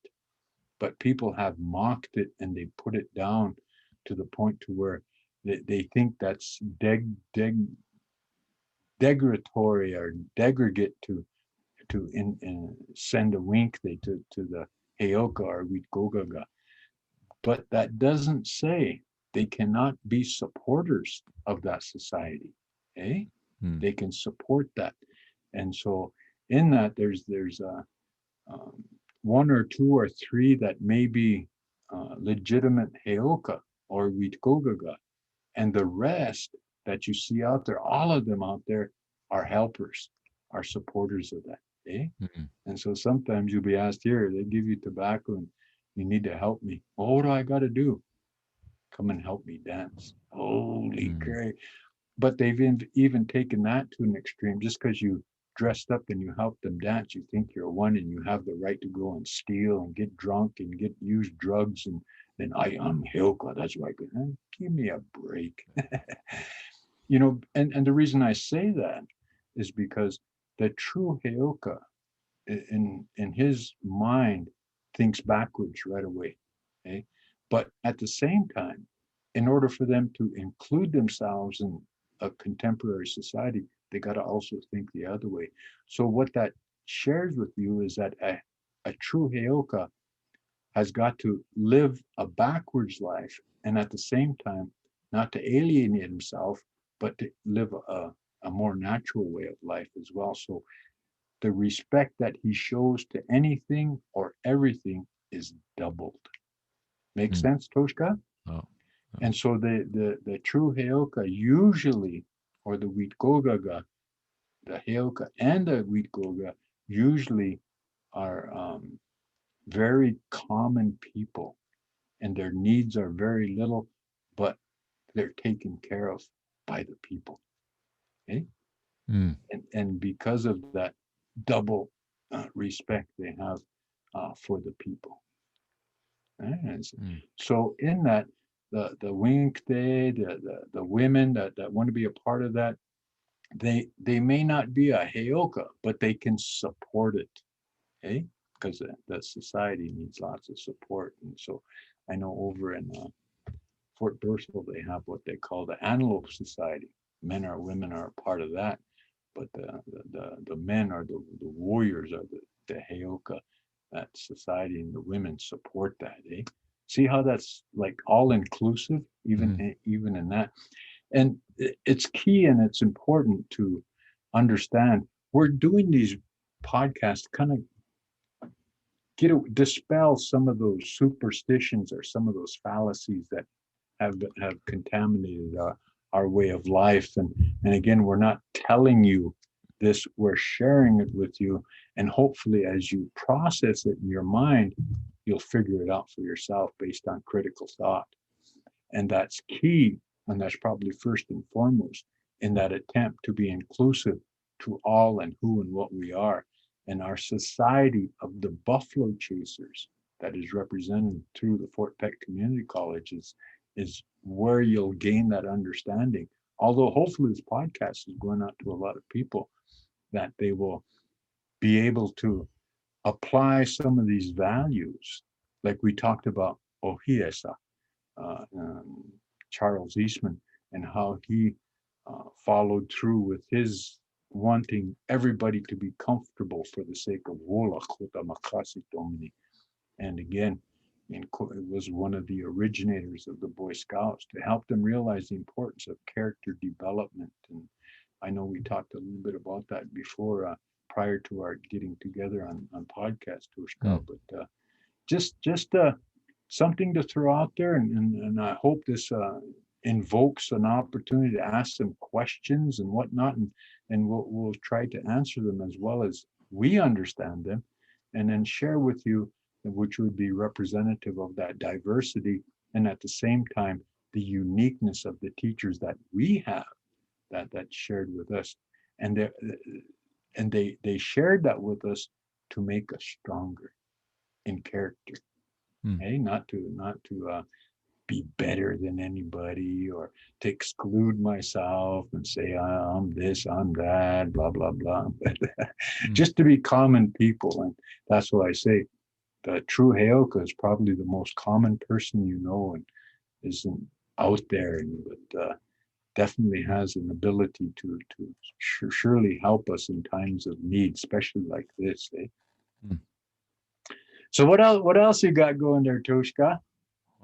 but people have mocked it and they put it down to the point to where they think that's degradatory or degradate to send a wink to the Heyoka or Witgogaga. But that doesn't say they cannot be supporters of that society. Eh? mm, They can support that. And so in that there's um, one or two or three that may be legitimate Heoka or Witgogaga, and the rest that you see out there, all of them out there are helpers, are supporters of that. Eh? mm, And so sometimes you'll be asked here, they give you tobacco and you need to help me. Well, what do I got to do? Come and help me dance. Holy mm, great. But they've even taken that to an extreme. Just because you dressed up and you help them dance, you think you're one and you have the right to go and steal and get drunk and get use drugs and then I'm Hilka. That's why I go, give me a break. And the reason I say that is because the true Heoka in his mind thinks backwards right away. Okay? But at the same time, in order for them to include themselves in a contemporary society, they got to also think the other way. So what that shares with you is that a true Heoka has got to live a backwards life and at the same time not to alienate himself, but to live a more natural way of life as well. So the respect that he shows to anything or everything is doubled. Make mm. sense, Toshka? Oh, oh, And so the true Heoka usually, or the Witgogaga, the Heoka and the Witgoga usually are very common people and their needs are very little, but they're taken care of by the people. Okay? mm, And because of that double respect they have for the people. And mm, so in that, the wink day, the women that want to be a part of that, they may not be a heyoka, but they can support it, okay? Because the society needs lots of support. And so I know over in Fort Berthold, they have what they call the Antelope Society. Men or women are a part of that, but the men are the warriors, are the heyoka, that society, and the women support that, eh? See how that's like all inclusive, even Mm-hmm. even in that. And it's key and it's important to understand we're doing these podcasts kind of dispel some of those superstitions or some of those fallacies that have contaminated our way of life. And again, we're not telling you this, we're sharing it with you, and hopefully as you process it in your mind, you'll figure it out for yourself based on critical thought. And that's key, and that's probably first and foremost in that attempt to be inclusive to all and who and what we are. And our society of the buffalo chasers that is represented through the Fort Peck Community College is where you'll gain that understanding. Although hopefully this podcast is going out to a lot of people, that they will be able to apply some of these values, like we talked about Ohiesa, uh, um, Charles Eastman, and how he followed through with his wanting everybody to be comfortable for the sake of Wola Kota Makasi Domini. And again, it was one of the originators of the Boy Scouts to help them realize the importance of character development. And I know we talked a little bit about that before, prior to our getting together on podcast, Tushka, but just something to throw out there, and I hope this invokes an opportunity to ask some questions and whatnot, and we'll try to answer them as well as we understand them, and then share with you, which would be representative of that diversity, and at the same time the uniqueness of the teachers that we have, that shared with us, and they shared that with us to make us stronger in character. Mm-hmm. Hey, not to be better than anybody, or to exclude myself and say I'm this, I'm that, blah blah blah. But just to be common people, and that's what I say. The true Heoka is probably the most common person you know, and isn't out there, and but definitely has an ability to surely help us in times of need, especially like this. Eh? Mm. So what else? What else you got going there, Toshka?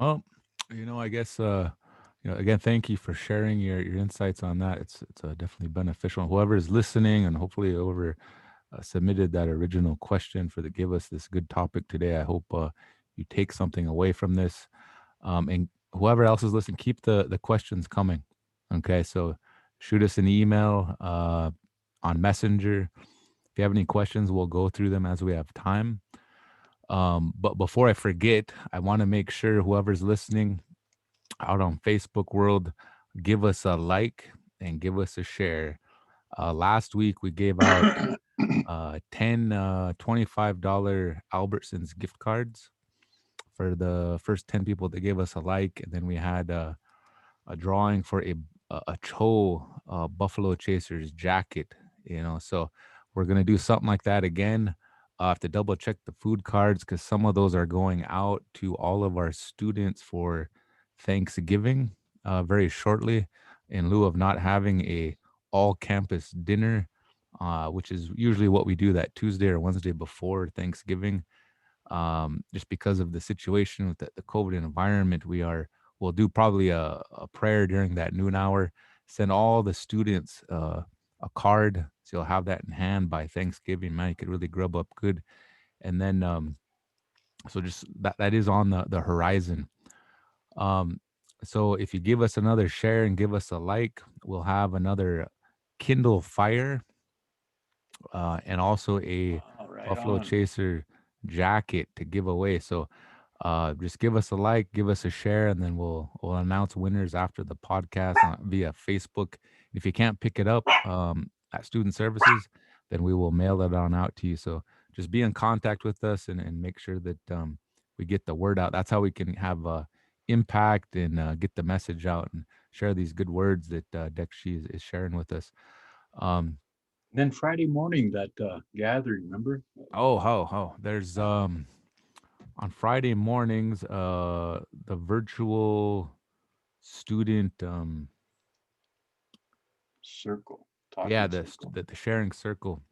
Well, I guess again, thank you for sharing your insights on that. It's definitely beneficial. And whoever is listening, and hopefully whoever submitted that original question for the give us this good topic today, I hope you take something away from this. And whoever else is listening, keep the questions coming. Okay, so shoot us an email on Messenger. If you have any questions, we'll go through them as we have time. But before I forget, I want to make sure whoever's listening out on Facebook world, give us a like and give us a share. Last week we gave out 10 $25 Albertsons gift cards for the first 10 people that gave us a like, and then we had a drawing for a Cho Buffalo Chasers jacket. So we're gonna do something like that again. I have to double check the food cards because some of those are going out to all of our students for Thanksgiving very shortly, in lieu of not having a all campus dinner, which is usually what we do that Tuesday or Wednesday before Thanksgiving. Just because of the situation with the COVID environment, we'll do probably a prayer during that noon hour, send all the students a card. So you'll have that in hand by Thanksgiving. Man, you could really grub up good. And then, so just that is on the horizon. Um, so if you give us another share and give us a like, we'll have another Kindle Fire and also a Oh, right Buffalo on. Chaser jacket to give away. So just give us a like, give us a share, and then we'll announce winners after the podcast via Facebook. If you can't pick it up at Student Services, then we will mail it on out to you. So just be in contact with us and make sure that we get the word out. That's how we can have impact and get the message out and share these good words that Dekshi is sharing with us. Um, Then Friday morning, that gathering, remember? there's on Friday mornings, the virtual student, Circle, yeah, talking circle. the sharing circle.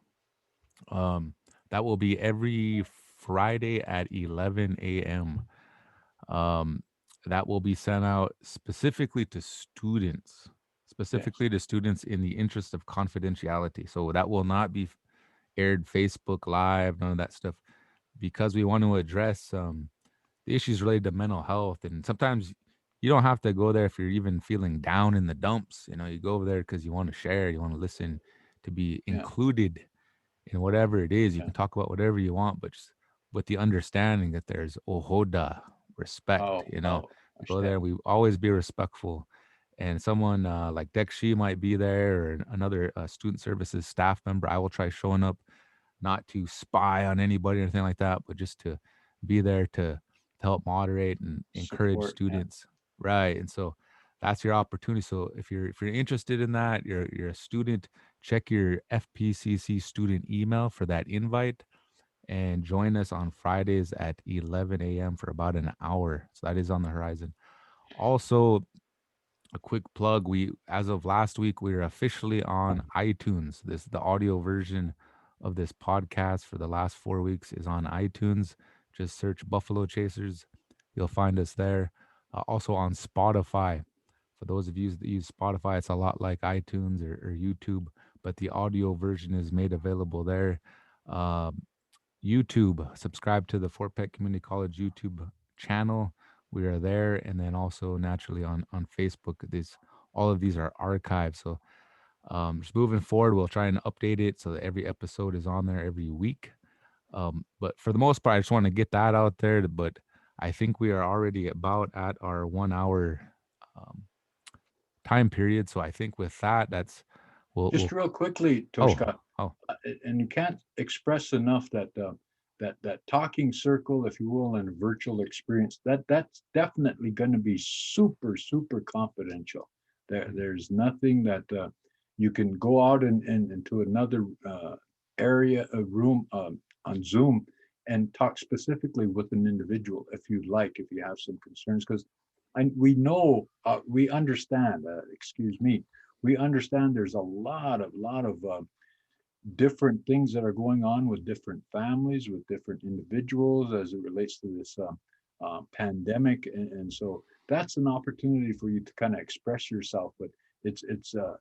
Um, that will be every Friday at 11 a.m. Um, that will be sent out Yes. specifically to students in the interest of confidentiality. So that will not be aired Facebook Live, none of that stuff, because we want to address the issues related to mental health. And sometimes you don't have to go there if you're even feeling down in the dumps. You know, you go over there because you want to share, you want to listen, to be Yeah. included in whatever it is. You Yeah. can talk about whatever you want, but just with the understanding that there's ohoda, respect. Oh, You know, oh, we go there, understand. we always be respectful. And someone like Dekshi might be there, or another student services staff member. I will try showing up, not to spy on anybody or anything like that, but just to be there to help moderate and encourage Support. Yeah. students. Right. And so that's your opportunity. So if you're interested in that, you're a student, check your FPCC student email for that invite and join us on Fridays at 11 a.m. for about an hour. So that is on the horizon. Also, a quick plug, we as of last week we are officially on iTunes. This the audio version of this podcast for the last 4 weeks is on iTunes. Just search Buffalo Chasers, you'll find us there. Also on Spotify. For those of you that use Spotify, it's a lot like iTunes or YouTube, but the audio version is made available there. Um, YouTube, subscribe to the Fort Peck Community College YouTube channel. We are there, and then also naturally on Facebook. This all of these are archived. So just moving forward, we'll try and update it so that every episode is on there every week. But for the most part, I just want to get that out there. But I think we are already about at our 1 hour um, time period. So I think with that, that's Just we'll real quickly, oh Toshka, oh and you can't express enough that that talking circle, if you will, and a virtual experience, that's definitely going to be super confidential. There's nothing that you can go out and into another area, a room on Zoom, and talk specifically with an individual if you'd like, if you have some concerns, because we know, we understand. Excuse me, we understand there's a lot of different things that are going on with different families, with different individuals as it relates to this pandemic, and so that's an opportunity for you to kind of express yourself. But it's it's uh,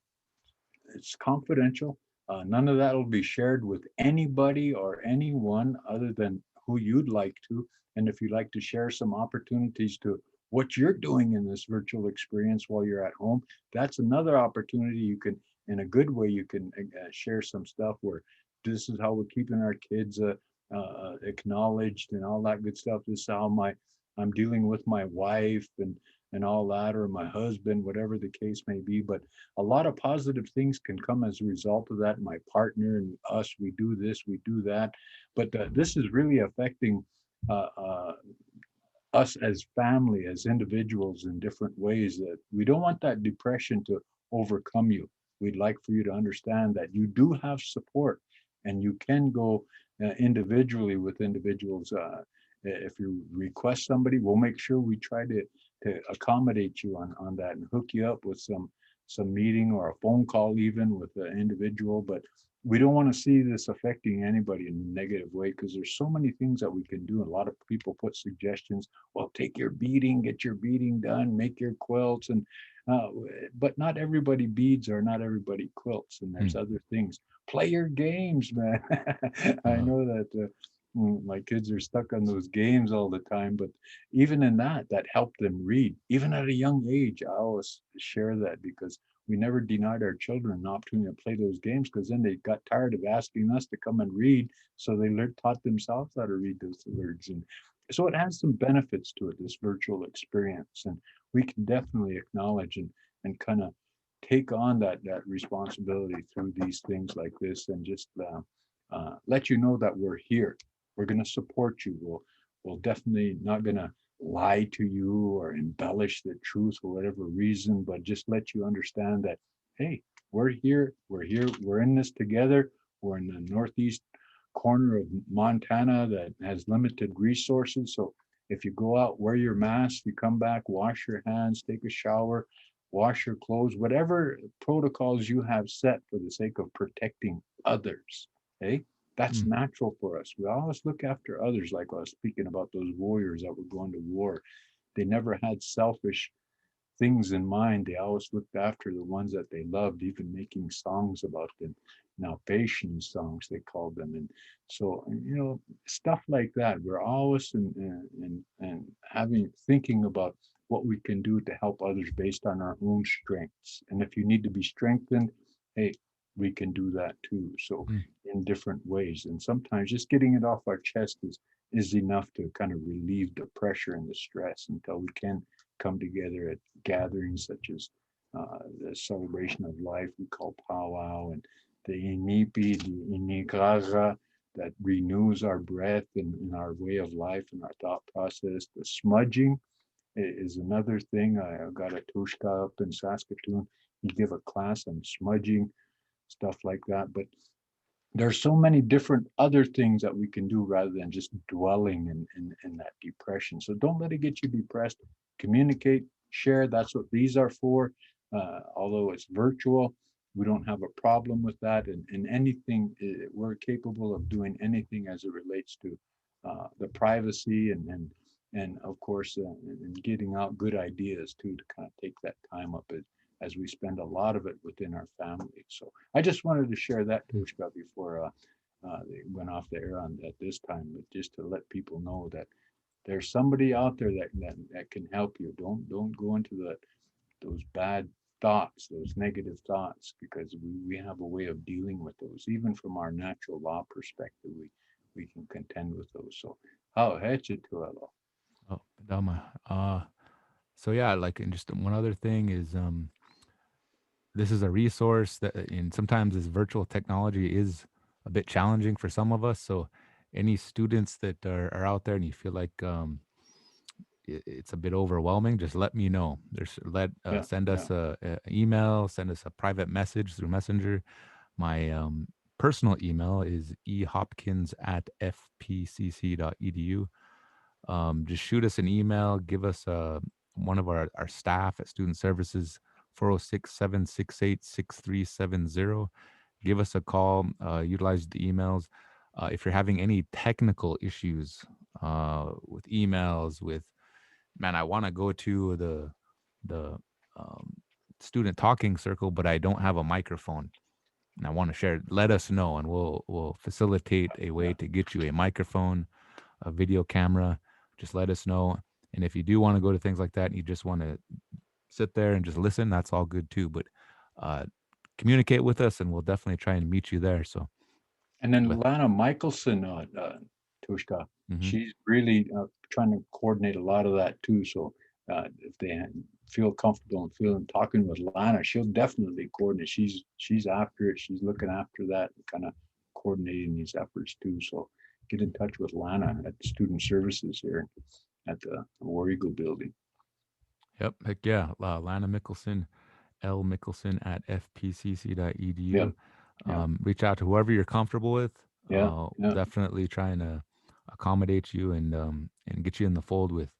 it's confidential. None of that will be shared with anybody or anyone other than who you'd like to. And if you'd like to share some opportunities to what you're doing in this virtual experience while you're at home, that's another opportunity. You can, in a good way, you can share some stuff where this is how we're keeping our kids acknowledged and all that good stuff. This is how I'm dealing with my wife and all that, or my husband, whatever the case may be. But a lot of positive things can come as a result of that. My partner and us, we do this, we do that. But this is really affecting uh, uh, us as family, as individuals in different ways. That we don't want that depression to overcome you. We'd like for you to understand that you do have support and you can go individually with individuals. If you request somebody, we'll make sure we try to accommodate you on that and hook you up with some meeting or a phone call even with an individual. But we don't want to see this affecting anybody in a negative way, because there's so many things that we can do. A lot of people put suggestions. Well, take your beading, get your beading done, make your quilts, and uh, but not everybody beads or not everybody quilts, and there's hmm, other things. Play your games, man. I uh, know that my kids are stuck on those games all the time, but even in that, that helped them read. Even at a young age, I always share that because we never denied our children an opportunity to play those games, because then they got tired of asking us to come and read, so they learned taught themselves how to read those words. And so it has some benefits to it, this virtual experience, and we can definitely acknowledge and kind of take on that responsibility through these things like this, and just let you know that we're here. We're going to support you. We'll definitely not going to lie to you or embellish the truth for whatever reason, but just let you understand that, hey, We're here. We're here. We're in this together. We're in the northeast corner of Montana that has limited resources. So if you go out, wear your mask, you come back, wash your hands, take a shower, wash your clothes, whatever protocols you have set for the sake of protecting others. Okay? That's Mm, natural for us. We always look after others, like I was speaking about those warriors that were going to war. They never had selfish things in mind. They always looked after the ones that they loved, even making songs about them. Now, patience songs, they called them. And so, stuff like that. We're always in having, thinking about what we can do to help others based on our own strengths. And if you need to be strengthened, hey, we can do that too. So, mm, in different ways. And sometimes just getting it off our chest is enough to kind of relieve the pressure and the stress until we can come together at gatherings such as the celebration of life we call powwow, and the inipi, the inigaga, that renews our breath and our way of life and our thought process. The smudging is another thing. I got a Tushka up in Saskatoon. He give a class on smudging, stuff like that. But there's so many different other things that we can do rather than just dwelling in that depression. So don't let it get you depressed. Communicate, share. That's what these are for. Although it's virtual, we don't have a problem with that. And anything, we're capable of doing anything as it relates to the privacy and of course, and getting out good ideas too to kind of take that time up as we spend a lot of it within our family. So I just wanted to share that, mm. Tushka, before they went off the air on at this time, but just to let people know that there's somebody out there that can help you. Don't go into those bad thoughts, those negative thoughts, because we have a way of dealing with those. Even from our natural law perspective, we can contend with those. So how heche tuelo. Oh, Dama. So yeah, like, and just one other thing is, this is a resource that, and sometimes this virtual technology is a bit challenging for some of us. So, any students that are out there and you feel like it's a bit overwhelming, just let me know. Yeah, Send yeah. us a email, send us a private message through Messenger. My personal email is ehopkins@fpcc.edu. Just shoot us an email, give us one of our staff at Student Services, 406-768-6370. Give us a call, utilize the emails. If you're having any technical issues with emails, man, I want to go to the um, student talking circle, but I don't have a microphone and I want to share it, let us know and we'll facilitate a way Yeah. to get you a microphone, a video camera. Just let us know. And if you do want to go to things like that and you just want to sit there and just listen, that's all good too. But uh, communicate with us and we'll definitely try and meet you there. So And then with Lana Michelson, Tushka, hmm she's really trying to coordinate a lot of that too. So if they feel comfortable and feeling talking with Lana, she'll definitely coordinate. She's after it. She's looking after that, kind of coordinating these efforts too. So get in touch with Lana at Student Services here at the War Eagle building. yep, heck yeah, Lana Mickelson, L Mickelson at Yeah, fpcc.edu. yeah, Reach out to whoever you're comfortable with. yeah, We'll yeah. definitely trying to accommodate you and get you in the fold with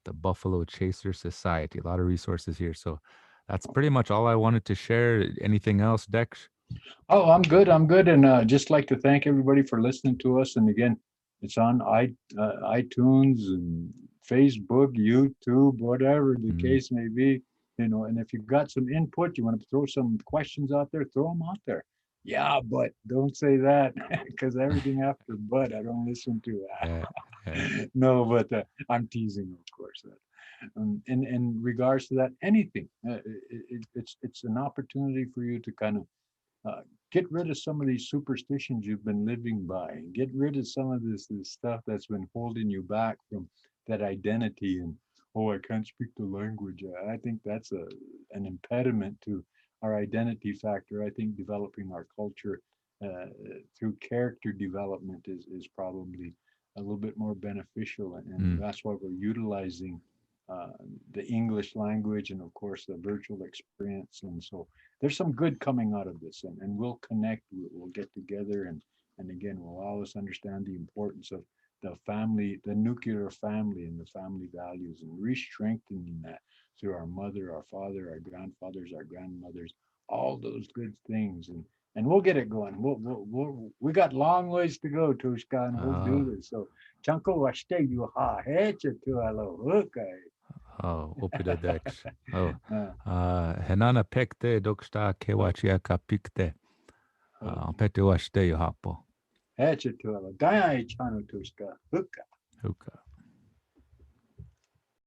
the Buffalo Chaser Society. A lot of resources here. So that's pretty much all I wanted to share. Anything else, Dex? Oh, I'm good. I'm good, and just like to thank everybody for listening to us. And again, it's on iTunes and Facebook, YouTube, whatever the Mm, case may be. And if you've got some input, you want to throw some questions out there, throw them out there. Yeah, but don't say that because everything after but I don't listen to. yeah, yeah. No, but I'm teasing, of course. In regards to that, anything, it's an opportunity for you to kind of uh, get rid of some of these superstitions you've been living by and get rid of some of this stuff that's been holding you back from that identity and oh, I can't speak the language. I think that's an impediment to our identity factor. I think developing our culture uh, through character development is probably a little bit more beneficial, and Mm, that's why we're utilizing uh, the English language, and of course the virtual experience. And so there's some good coming out of this, and we'll connect. We'll get together, and again, we'll always understand the importance of the family, the nuclear family, and the family values, and re-strengthening that through our mother, our father, our grandfathers, our grandmothers, all those good things. And we'll get it going. We got long ways to go, Tushka, and we'll Uh, do this. So Chanko washte you ha hecha to alo hookai. oh, upida dex. Oh, Uh, henana pekte doksta kewachia pikte. Pete washte yo hapo. hecha to alo. Gaya chano Tushka. Hooka. Huka.